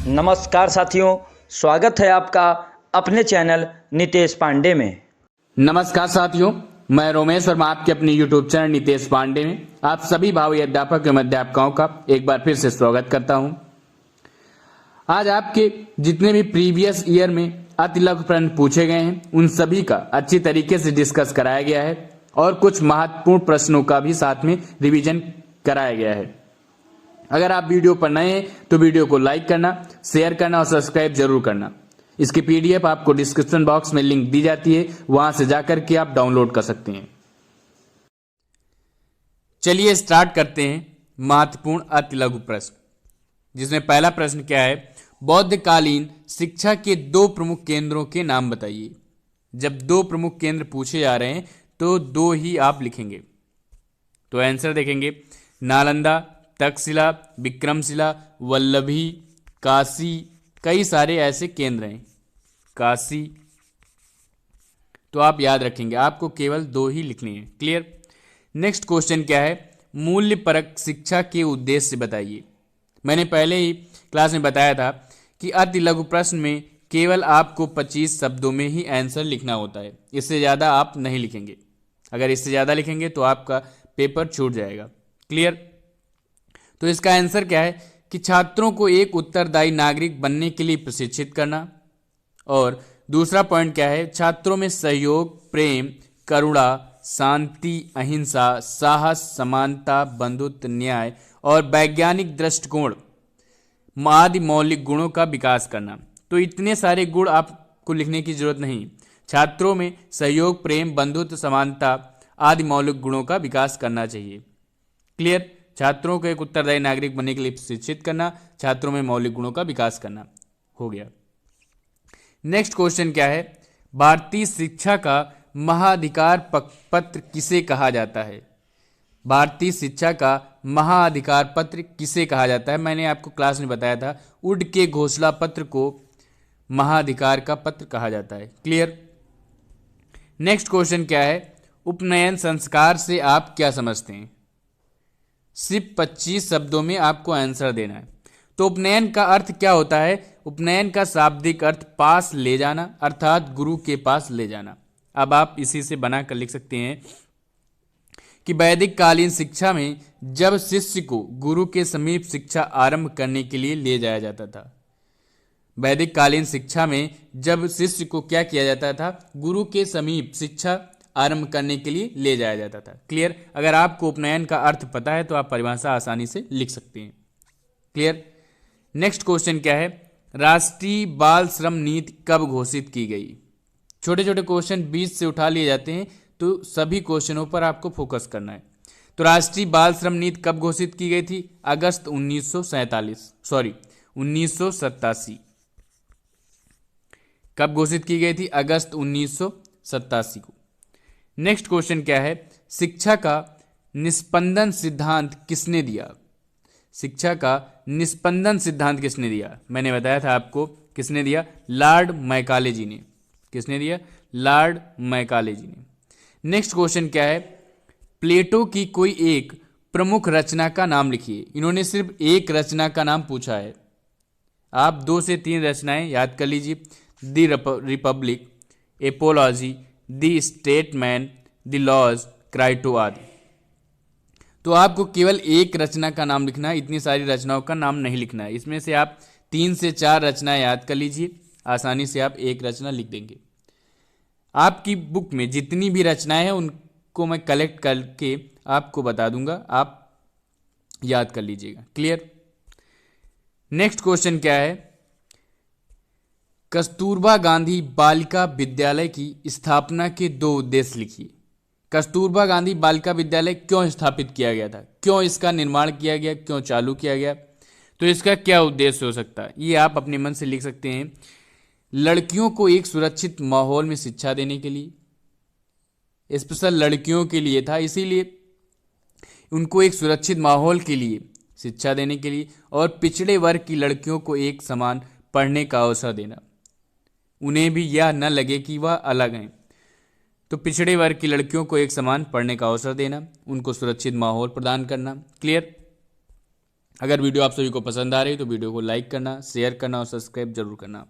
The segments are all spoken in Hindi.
नमस्कार साथियों, स्वागत है आपका अपने चैनल नितेश पांडे में। नमस्कार साथियों, मैं रोमेश वर्मा आपके अपने YouTube चैनल नितेश पांडे में आप सभी भावी अध्यापक एवं अध्यापकों का एक बार फिर से स्वागत करता हूं। आज आपके जितने भी प्रीवियस ईयर में अति लघु प्रश्न पूछे गए हैं उन सभी का अच्छी तरीके से डिस्कस कराया गया है और कुछ महत्वपूर्ण प्रश्नों का भी साथ में रिवीजन कराया गया है। अगर आप वीडियो पर नए हैं तो वीडियो को लाइक करना, शेयर करना और सब्सक्राइब जरूर करना। इसकी पीडीएफ आपको डिस्क्रिप्शन बॉक्स में लिंक दी जाती है, वहां से जाकर के आप डाउनलोड कर सकते हैं। चलिए स्टार्ट करते हैं महत्वपूर्ण अति लघु प्रश्न, जिसमें पहला प्रश्न क्या है, बौद्धकालीन शिक्षा के दो प्रमुख केंद्रों के नाम बताइए। जब दो प्रमुख केंद्र पूछे जा रहे हैं तो दो ही आप लिखेंगे। तो आंसर देखेंगे, नालंदा, तक्षशिला, विक्रमशिला, वल्लभी, काशी, कई सारे ऐसे केंद्र हैं। काशी, तो आप याद रखेंगे, आपको केवल दो ही लिखने हैं। क्लियर। नेक्स्ट क्वेश्चन क्या है, मूल्य परक शिक्षा के उद्देश्य बताइए। मैंने पहले ही क्लास में बताया था कि अति लघु प्रश्न में केवल आपको 25 शब्दों में ही आंसर लिखना होता है, इससे ज़्यादा आप नहीं लिखेंगे। अगर इससे ज़्यादा लिखेंगे तो आपका पेपर छूट जाएगा। क्लियर। तो इसका आंसर क्या है कि छात्रों को एक उत्तरदायी नागरिक बनने के लिए प्रशिक्षित करना। और दूसरा पॉइंट क्या है, छात्रों में सहयोग, प्रेम, करुणा, शांति, अहिंसा, साहस, समानता, बंधुत्व, न्याय और वैज्ञानिक दृष्टिकोण आदि मौलिक गुणों का विकास करना। तो इतने सारे गुण आपको लिखने की जरूरत नहीं। छात्रों में सहयोग, प्रेम, बंधुत्व, समानता आदि मौलिक गुणों का विकास करना चाहिए। क्लियर। छात्रों को एक उत्तरदायी नागरिक बनने के लिए शिक्षित करना, छात्रों में मौलिक गुणों का विकास करना, हो गया। नेक्स्ट क्वेश्चन क्या है, भारतीय शिक्षा का महाधिकार पत्र किसे कहा जाता है। भारतीय शिक्षा का महाधिकार पत्र किसे कहा जाता है। मैंने आपको क्लास में बताया था, वुड के घोषणा पत्र को महाधिकार का पत्र कहा जाता है। क्लियर। नेक्स्ट क्वेश्चन क्या है, उपनयन संस्कार से आप क्या समझते हैं। सिर्फ 25 शब्दों में आपको आंसर देना है। तो उपनयन का अर्थ क्या होता है, उपनयन का शाब्दिक अर्थ पास ले जाना, अर्थात गुरु के पास ले जाना। अब आप इसी से बनाकर लिख सकते हैं कि वैदिक कालीन शिक्षा में जब शिष्य को गुरु के समीप शिक्षा आरंभ करने के लिए ले जाया जाता था। वैदिक कालीन शिक्षा में जब शिष्य को क्या किया जाता था, गुरु के समीप शिक्षा आरंभ करने के लिए ले जाया जाता था। क्लियर। अगर आपको उपनयन का अर्थ पता है तो आप परिभाषा आसानी से लिख सकते हैं। क्लियर। नेक्स्ट क्वेश्चन क्या है, राष्ट्रीय बाल श्रम नीति कब घोषित की गई। छोटे छोटे क्वेश्चन बीच से उठा लिए जाते हैं, तो सभी क्वेश्चनों पर आपको फोकस करना है। तो राष्ट्रीय बाल श्रम नीति कब घोषित की गई थी, अगस्त 1987। कब घोषित की गई थी, अगस्त 1987 को। नेक्स्ट क्वेश्चन क्या है, शिक्षा का निस्पंदन सिद्धांत किसने दिया। शिक्षा का निस्पंदन सिद्धांत किसने दिया। मैंने बताया था आपको, किसने दिया, लॉर्ड मैकाले जी ने। किसने दिया, लॉर्ड मैकाले जी ने। नेक्स्ट क्वेश्चन क्या है, प्लेटो की कोई एक प्रमुख रचना का नाम लिखिए। इन्होंने सिर्फ एक रचना का नाम पूछा है, आप 2 से 3 रचनाएं याद कर लीजिए। The republic, apology, the statesman, the laws, Crito आदि। तो आपको केवल एक रचना का नाम लिखना है, इतनी सारी रचनाओं का नाम नहीं लिखना है। इसमें से आप 3 से 4 रचनाएं याद कर लीजिए, आसानी से आप एक रचना लिख देंगे। आपकी बुक में जितनी भी रचनाएं हैं उनको मैं कलेक्ट करके आपको बता दूंगा, आप याद कर लीजिएगा। क्लियर। नेक्स्ट क्वेश्चन क्या है, कस्तूरबा गांधी बालिका विद्यालय की स्थापना के 2 उद्देश्य लिखिए। कस्तूरबा गांधी बालिका विद्यालय क्यों स्थापित किया गया था, क्यों इसका निर्माण किया गया, क्यों चालू किया गया, तो इसका क्या उद्देश्य हो सकता है, ये आप अपने मन से लिख सकते हैं। लड़कियों को एक सुरक्षित माहौल में शिक्षा देने के लिए, स्पेशल लड़कियों के लिए था, इसीलिए उनको एक सुरक्षित माहौल के लिए शिक्षा देने के लिए, और पिछड़े वर्ग की लड़कियों को एक समान पढ़ने का अवसर देना, उन्हें भी यह न लगे कि वह अलग हैं। तो पिछड़े वर्ग की लड़कियों को एक समान पढ़ने का अवसर देना, उनको सुरक्षित माहौल प्रदान करना। क्लियर। अगर वीडियो आप सभी को पसंद आ रही है तो वीडियो को लाइक करना, शेयर करना और सब्सक्राइब जरूर करना।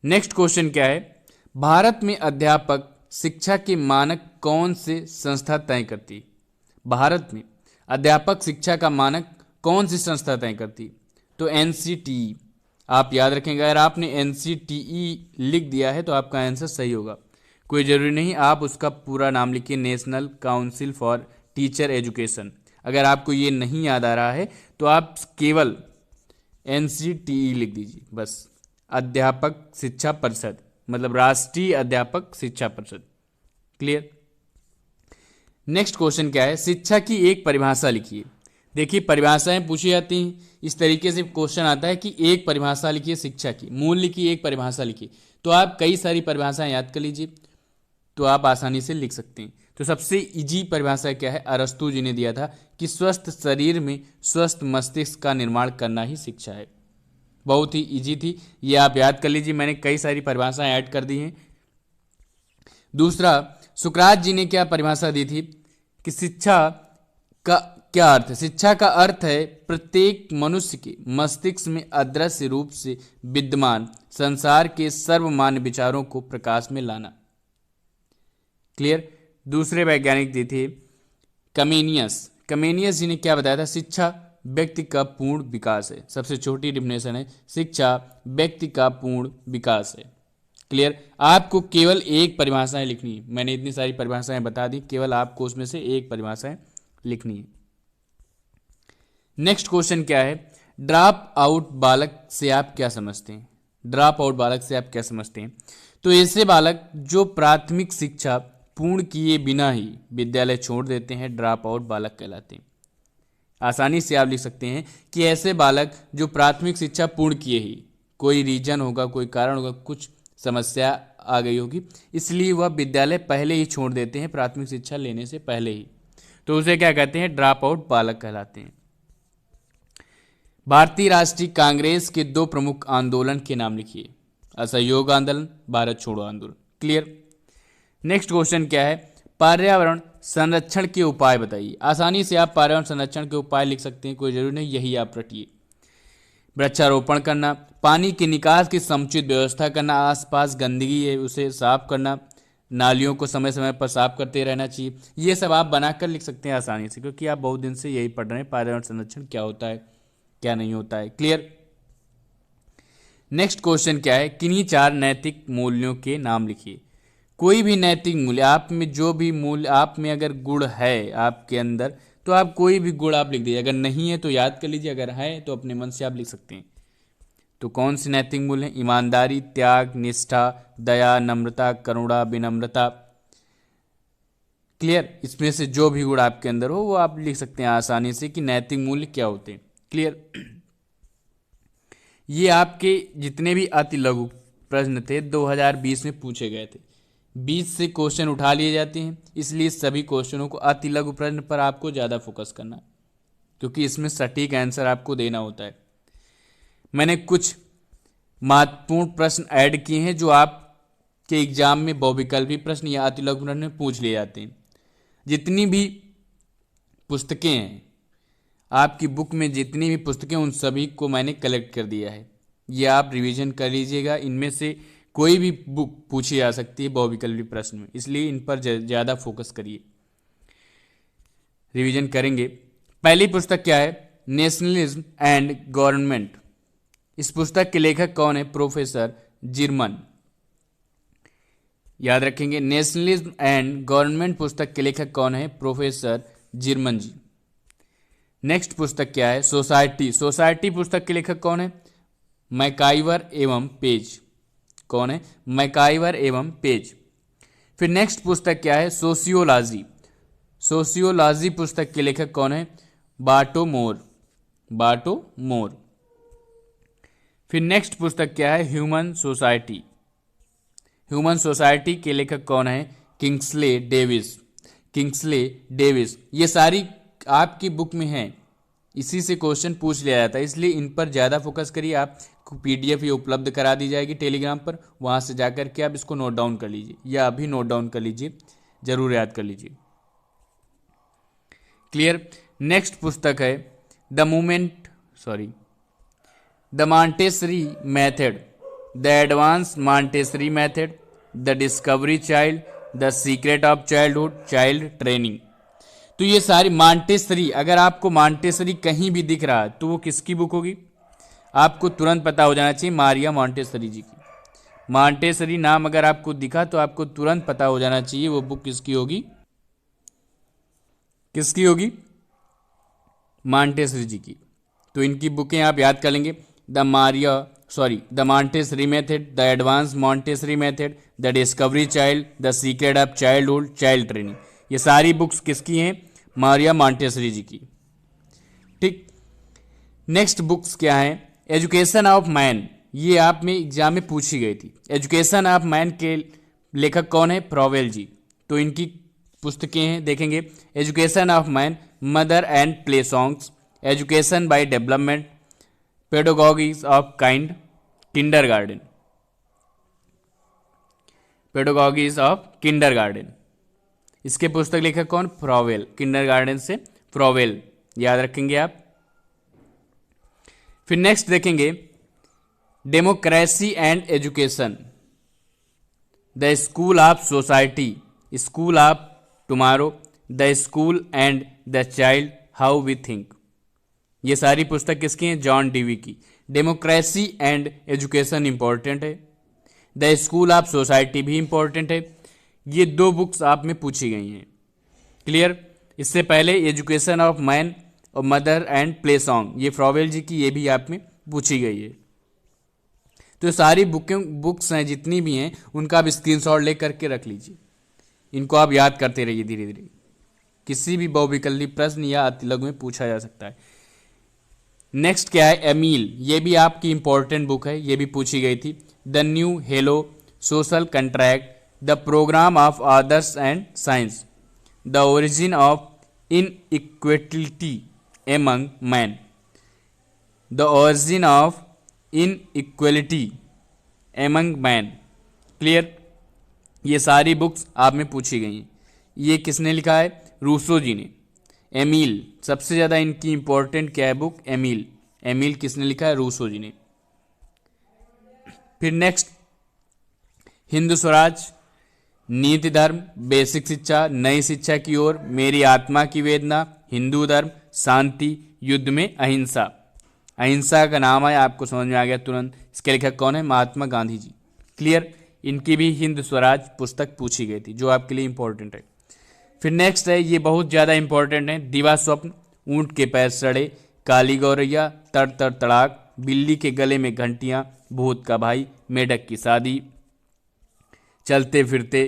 नेक्स्ट क्वेश्चन क्या है, भारत में अध्यापक शिक्षा के मानक कौन से संस्था तय करती है? भारत में अध्यापक शिक्षा का मानक कौन सी संस्था तय करती? तो एनसीटीई। आप याद रखेंगे, अगर आपने एनसीटीई लिख दिया है तो आपका आंसर सही होगा। कोई जरूरी नहीं आप उसका पूरा नाम लिखिए, national council for teacher education. अगर आपको ये नहीं याद आ रहा है तो आप केवल एनसीटीई लिख दीजिए बस। अध्यापक शिक्षा परिषद मतलब राष्ट्रीय अध्यापक शिक्षा परिषद। क्लियर। नेक्स्ट क्वेश्चन क्या है, शिक्षा की एक परिभाषा लिखिए। देखिए परिभाषाएं पूछी जाती हैं, इस तरीके से क्वेश्चन आता है कि एक परिभाषा लिखिए शिक्षा की, मूल्य की एक परिभाषा लिखिए। तो आप कई सारी परिभाषाएं याद कर लीजिए तो आप आसानी से लिख सकते हैं। तो सबसे इजी परिभाषा क्या है, अरस्तु जी ने दिया था कि स्वस्थ शरीर में स्वस्थ मस्तिष्क का निर्माण करना ही शिक्षा है। बहुत ही इजी थी, ये आप याद कर लीजिए। मैंने कई सारी परिभाषाएं ऐड कर दी हैं। दूसरा, सुकरात जी ने क्या परिभाषा दी थी कि शिक्षा का क्या अर्थ है? शिक्षा का अर्थ है प्रत्येक मनुष्य के मस्तिष्क में अदृश्य रूप से विद्यमान संसार के सर्वमान्य विचारों को प्रकाश में लाना। क्लियर। दूसरे वैज्ञानिक जी थे कमेनियस। कमेनियस जी ने क्या बताया था, शिक्षा व्यक्ति का पूर्ण विकास है। सबसे छोटी डिफिनेशन है, शिक्षा व्यक्ति का पूर्ण विकास है। क्लियर। आपको केवल एक परिभाषाएं लिखनी है, मैंने इतनी सारी परिभाषाएं बता दी, केवल आपको उसमें से एक परिभाषाएं लिखनी है। नेक्स्ट क्वेश्चन क्या है, ड्रॉप आउट बालक से आप क्या समझते हैं? ड्रॉप आउट बालक से आप क्या समझते हैं? तो ऐसे बालक जो प्राथमिक शिक्षा पूर्ण किए बिना ही विद्यालय छोड़ देते हैं ड्रॉप आउट बालक कहलाते हैं। आसानी से आप लिख सकते हैं कि ऐसे बालक जो प्राथमिक शिक्षा पूर्ण किए ही, कोई रीजन होगा, कोई कारण होगा, कुछ समस्या आ गई होगी, इसलिए वह विद्यालय पहले ही छोड़ देते हैं प्राथमिक शिक्षा लेने से पहले ही, तो उसे क्या कहते हैं? ड्रॉप आउट बालक कहलाते हैं। भारतीय राष्ट्रीय कांग्रेस के दो प्रमुख आंदोलन के नाम लिखिए। असहयोग आंदोलन, भारत छोड़ो आंदोलन। क्लियर। नेक्स्ट क्वेश्चन क्या है, पर्यावरण संरक्षण के उपाय बताइए। आसानी से आप पर्यावरण संरक्षण के उपाय लिख सकते हैं, कोई जरूरी नहीं यही आप रटिए। वृक्षारोपण करना, पानी के निकास की समुचित व्यवस्था करना, आसपास गंदगी है उसे साफ करना, नालियों को समय समय पर साफ करते रहना चाहिए। ये सब आप बनाकर लिख सकते हैं आसानी से, क्योंकि आप बहुत दिन से यही पढ़ रहे हैं पर्यावरण संरक्षण क्या होता है क्या नहीं होता है। क्लियर। नेक्स्ट क्वेश्चन क्या है, किन्हीं चार नैतिक मूल्यों के नाम लिखिए। कोई भी नैतिक मूल्य, आप में जो भी मूल्य, आप में अगर गुण है आपके अंदर तो आप कोई भी गुण आप लिख दीजिए, अगर नहीं है तो याद कर लीजिए, अगर है तो अपने मन से आप लिख सकते हैं। तो कौन से नैतिक मूल्य हैं? ईमानदारी, त्याग, निष्ठा, दया, नम्रता, करुणा, विनम्रता। क्लियर। इसमें से जो भी गुण आपके अंदर हो वो आप लिख सकते हैं आसानी से कि नैतिक मूल्य क्या होते हैं। क्लियर। ये आपके जितने भी अति लघु प्रश्न थे 2020 में पूछे गए थे, 20 से क्वेश्चन उठा लिए जाते हैं, इसलिए सभी क्वेश्चनों को अति लघु प्रश्न पर आपको ज़्यादा फोकस करना, क्योंकि इसमें सटीक आंसर आपको देना होता है। मैंने कुछ महत्वपूर्ण प्रश्न ऐड किए हैं जो आपके एग्जाम में बहुविकल्पी प्रश्न या अति लघु प्रश्न में पूछ लिए जाते हैं। जितनी भी पुस्तकें हैं आपकी बुक में, जितनी भी पुस्तकें, उन सभी को मैंने कलेक्ट कर दिया है, ये आप रिवीजन कर लीजिएगा। इनमें से कोई भी बुक पूछी जा सकती है बहुविकल्पी प्रश्न में, इसलिए इन पर ज़्यादा फोकस करिए, रिवीजन करेंगे। पहली पुस्तक क्या है? Nationalism and government. इस पुस्तक के लेखक कौन है? प्रोफेसर जिरमन। याद रखेंगे, नेशनलिज्म एंड गवर्नमेंट पुस्तक के लेखक कौन है? प्रोफेसर जिरमन जी। नेक्स्ट पुस्तक क्या है? सोसाइटी। सोसाइटी पुस्तक के लेखक कौन है? मैकाइवर एवं पेज। कौन है? मैकाइवर एवं पेज। फिर नेक्स्ट पुस्तक क्या है? सोशियोलॉजी। सोशियोलॉजी पुस्तक के लेखक कौन है? बाटो मोर। बाटो मोर। फिर नेक्स्ट पुस्तक क्या है? Human society. ह्यूमन सोसाइटी के लेखक कौन है? Kingsley Davis. Kingsley Davis. ये सारी आपकी बुक में है, इसी से क्वेश्चन पूछ लिया जाता है, इसलिए इन पर ज़्यादा फोकस करिए। आपको पीडीएफ ये उपलब्ध करा दी जाएगी टेलीग्राम पर, वहाँ से जाकर के आप इसको नोट डाउन कर लीजिए, या अभी नोट डाउन कर लीजिए, ज़रूर याद कर लीजिए। क्लियर। नेक्स्ट पुस्तक है the Montessori method, the advanced Montessori method, the discovery child, the secret of childhood, child training. तो ये सारी मॉन्टेसरी, अगर आपको मॉन्टेसरी कहीं भी दिख रहा है तो वो किसकी बुक होगी? आपको तुरंत पता हो जाना चाहिए मारिया मॉन्टेसरी जी की। मॉन्टेसरी नाम अगर आपको दिखा तो आपको तुरंत पता हो जाना चाहिए वो बुक किसकी होगी, किसकी होगी? मॉन्टेसरी जी की। तो इनकी बुकें आप याद कर लेंगे, the Montessori method, the advanced Montessori method, the discovery child, the secret of childhood, child training. ये सारी बुक्स किसकी हैं? मारिया मॉन्टेसरी जी की। ठीक, नेक्स्ट बुक्स क्या है? एजुकेशन ऑफ मैन, ये आप में एग्जाम में पूछी गई थी। एजुकेशन ऑफ मैन के लेखक कौन है? फ्रॉवेल जी। तो इनकी पुस्तकें हैं, देखेंगे, education of man, mother and play songs, education by development, pedagogics of kindergarten, pedagogics of kindergarten. इसके पुस्तक लेखक कौन? फ्रॉवेल, किंडरगार्टन से फ्रॉवेल, याद रखेंगे आप। फिर नेक्स्ट देखेंगे, democracy and education, the school of society, school of tomorrow, the school and the child, how we think. ये सारी पुस्तक किसकी हैं? जॉन डीवी की। डेमोक्रेसी एंड एजुकेशन इंपॉर्टेंट है, द स्कूल ऑफ सोसाइटी भी इंपॉर्टेंट है। ये दो बुक्स आप में पूछी गई हैं। क्लियर? इससे पहले एजुकेशन ऑफ मैन और मदर एंड प्ले सॉन्ग, ये फ्रॉवेल जी की, ये भी आप में पूछी गई है। तो सारी बुक्स हैं जितनी भी हैं उनका आप स्क्रीनशॉट ले करके रख लीजिए, इनको आप याद करते रहिए धीरे धीरे। किसी भी बहुविकल्पी प्रश्न या अतिलघु में पूछा जा सकता है। नेक्स्ट क्या है? एमील, ये भी आपकी इंपॉर्टेंट बुक है, ये भी पूछी गई थी। The new hello, social contract, the program of others and science, the origin of inequality among man, the origin of inequality among man. Clear? ये सारी बुक्स आप में पूछी गई हैं। ये किसने लिखा है? रूसो जी ने। एमील, सबसे ज़्यादा इनकी इंपॉर्टेंट क्या है बुक? एमील। एमील किसने लिखा है? रूसो जी ने। फिर नेक्स्ट, हिंदू स्वराज, नीति धर्म, बेसिक शिक्षा, नई शिक्षा की ओर, मेरी आत्मा की वेदना, हिंदू धर्म, शांति, युद्ध में अहिंसा। अहिंसा का नाम है, आपको समझ में आ गया तुरंत। इसके लेखक कौन है? महात्मा गांधी जी। क्लियर? इनकी भी हिंद स्वराज पुस्तक पूछी गई थी, जो आपके लिए इंपॉर्टेंट है। फिर नेक्स्ट है, ये बहुत ज़्यादा इंपॉर्टेंट है, दिवा स्वप्न, ऊंट के पैर सड़े, काली गौरैया, तड़ तड़ तड़ाक, बिल्ली के गले में घंटियां, भूत का भाई, मेढक की शादी, चलते फिरते,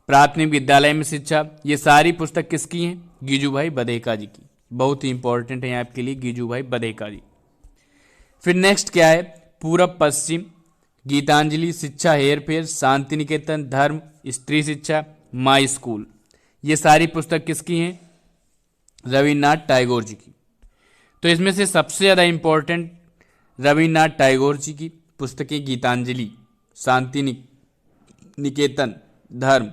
प्राथमिक विद्यालय में शिक्षा। ये सारी पुस्तक किसकी हैं? गिजुभाई बधेका जी की। बहुत ही इंपॉर्टेंट है आपके लिए गिजुभाई बधेका जी। फिर नेक्स्ट क्या है? पूरब पश्चिम, गीतांजलि, शिक्षा हेर फेर, शांति निकेतन, धर्म, स्त्री शिक्षा, माई स्कूल। ये सारी पुस्तक किसकी हैं? रविन्द्रनाथ टैगोर जी की। तो इसमें से सबसे ज़्यादा इंपॉर्टेंट रविन्द्रनाथ टैगोर जी की पुस्तकें गीतांजलि, शांति निकेतन, धर्म,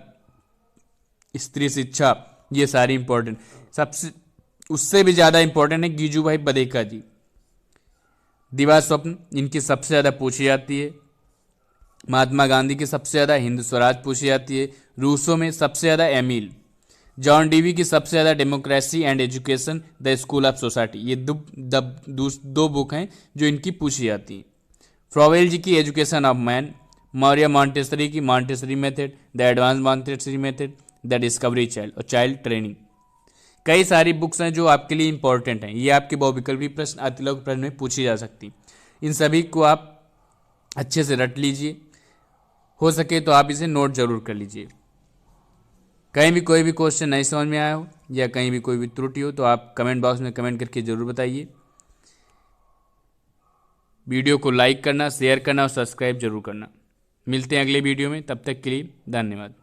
स्त्री शिक्षा, ये सारी इंपॉर्टेंट। सबसे उससे भी ज़्यादा इंपॉर्टेंट है गिजुभाई बधेका जी, दिवा स्वप्न, इनकी सबसे ज़्यादा पूछी जाती है। महात्मा गांधी की सबसे ज़्यादा हिंद स्वराज पूछी जाती है। रूसो में सबसे ज़्यादा एमील। जॉन डीवी की सबसे ज़्यादा democracy and education, the school of society. ये दो बुक हैं जो इनकी पूछी जाती हैं। फ्रॉवेल जी की education of man, Maria Montessori की Montessori method, the advanced Montessori method, the discovery child और चाइल्ड ट्रेनिंग। कई सारी बुक्स हैं जो आपके लिए इंपॉर्टेंट हैं। ये आपके बहुविकल्पी प्रश्न, अतिलघु प्रश्न में पूछी जा सकती। इन सभी को आप अच्छे से रट लीजिए, हो सके तो आप इसे नोट जरूर कर लीजिए। कहीं भी कोई भी क्वेश्चन नहीं समझ में आया हो या कहीं भी कोई भी त्रुटि हो तो आप कमेंट बॉक्स में कमेंट करके जरूर बताइए। वीडियो को लाइक करना, शेयर करना और सब्सक्राइब जरूर करना। मिलते हैं अगले वीडियो में, तब तक के लिए धन्यवाद।